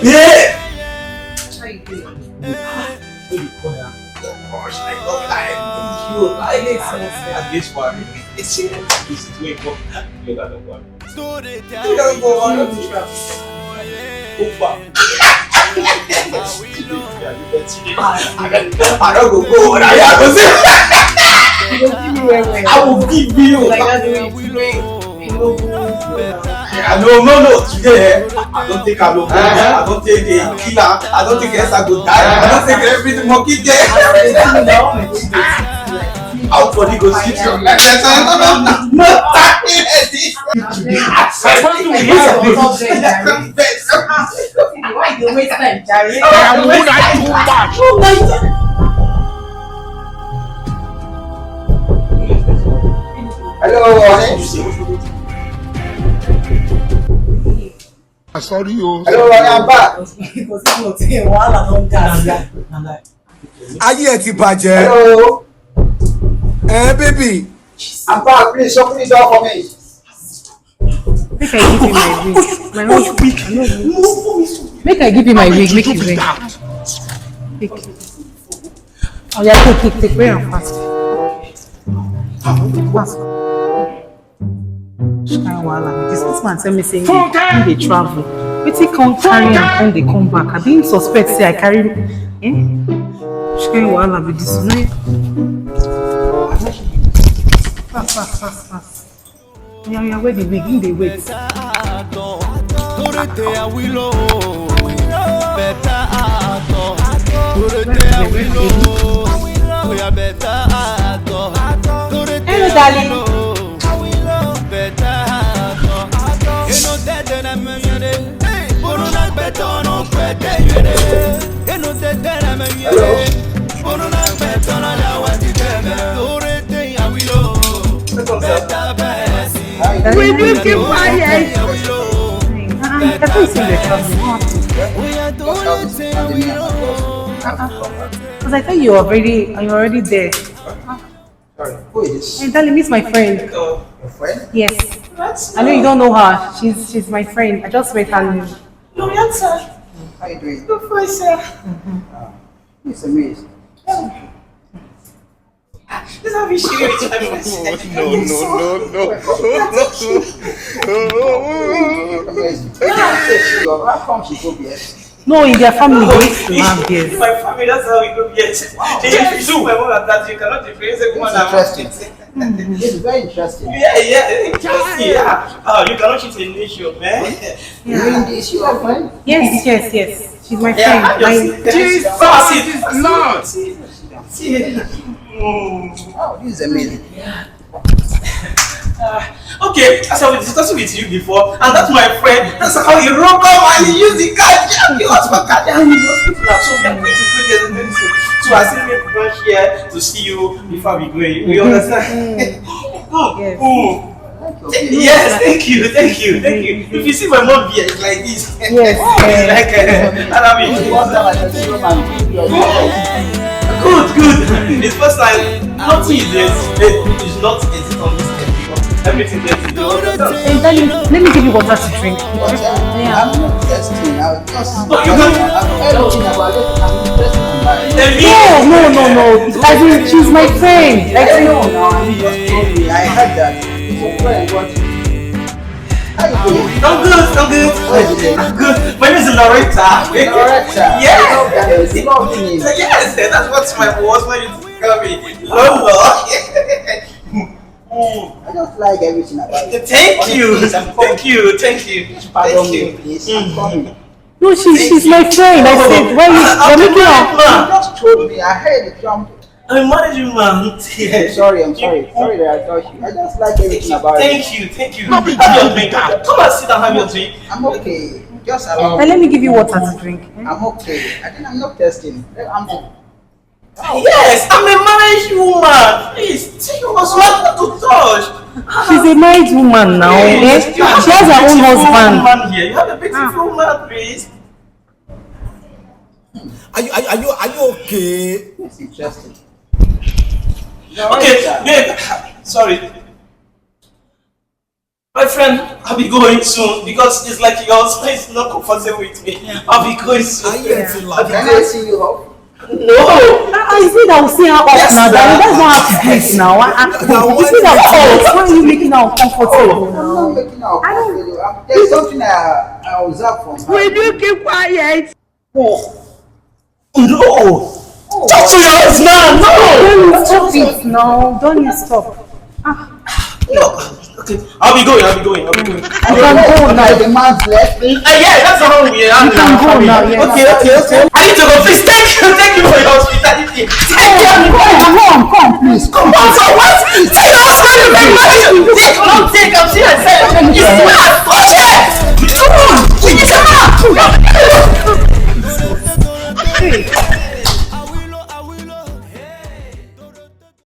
Yeah. How you doing? What you call her? Gosh, I don't like you. At this one, it's way more. You got the one. You got the one. I don't go. I will give you. Like that No. Today, I don't think I will. I don't think a killer. I don't think I go die. I don't think everything monkey there. How body go sit your like that? No time ready. Why you waste time, Jerry? I would like too much. Hello, Sorry, you. hello, I'm back. Because it's not saying wahala don gas. Ayé ẹ ti bàjẹ́. Hello, Baby. I'm back. Please open the door for me. Make I give you my wig. My wig. Make I give you my wig. Make you wear. Take. Oh yeah, take. Wear am fast. Fast. Shine wahala. This man tell me say he dey travel. Wetin come carry am when they come back? I bin suspect say I carry. Shine wahala with this one. Fast. Yeah, where the wig? In the wait. Awilo, better ato. Awilo, we are better ato. Hello, darling. Awilo, better ato. You know that I'm a yere. Boruna better no better yere. You know that I'm a yere. Boruna better no la wati teme. Dorete awilo, better best. Will you keep quiet? I thought you said you're traveling. Because I thought you were already there. Sorry, who is this? Hey, darling, meet my friend. Your friend? Yes. I know you don't know her. She's my friend. I just met her. No, yes, sir. How you doing? Good for sir. It's amazing. This how we share with my Amazing. How come she go here? No, in their family, they used to have this. My family, that's how we go here. If you do my mom and dad, you cannot difference a woman It's interesting. It's very interesting. Yeah, interesting. Yeah. Oh, you cannot cheat a nation, man. You mean this your friend? Yes. She's my friend. Yeah, Jesus, Lord. See. Oh, this is amazing. Okay, as I was discussing with you before, and that's my friend. That's how you rock up and you use the card. You ask for card and you just put it up. So we are going to go there very soon. So I still make rush here to see you before we go. You understand? Yes, thank you. If you see my mom here, it's like this. Yes. It's like Good. It's first time. Nothing is there. It's not exist on this table. Everything there is there. Hey, darling, let me give you water to drink. I'm not testing. I'm just. But you can. Everything about it. I'm interested in my. No. I mean, she's my friend. I know now. I heard that. It's a friend. What? How you doing? I'm good. My name is Loretta. Loretta. Yes. It's lovely name. Yes, that's what my boss wanted to call me. Lola. I just like everything about it. Thank you. Pardon me, please. I'm coming. No, she's my friend. I said, why you're making up? You just told me. I heard it from. I'm a managing man. I'm sorry that I touched you. I just like everything about it. Thank you. Have your drink. Come and sit and have your drink. I'm okay. Just allow me. Let me give you water to drink. I'm okay. I think I'm not testing. Yes, I'm a married woman. Please, take your husband to touch. She's a married woman now. Yes, She has her own husband. You have a beautiful woman, please. Are you okay? It's interesting. Okay, babe. Sorry. My friend, I'll be going soon because it's like your space is not comfortable with me. I'll be going soon. Can I see you up? No! You see that will see her off now, darling. That's not how to do it now. You see that off. Why are you making her uncomfortable I'm now? not making out comfortable. There's something I observe from her. Will you keep quiet? No! Talk to your husband! No! Don't you stop it now. Don't you stop. No! Okay, I'll be going. You can go now. The man's left. Yeah, that's how we are. You can go now, yes. Okay. I need to go. Please, thank you for your hospitality. Come, please. Come on, so what?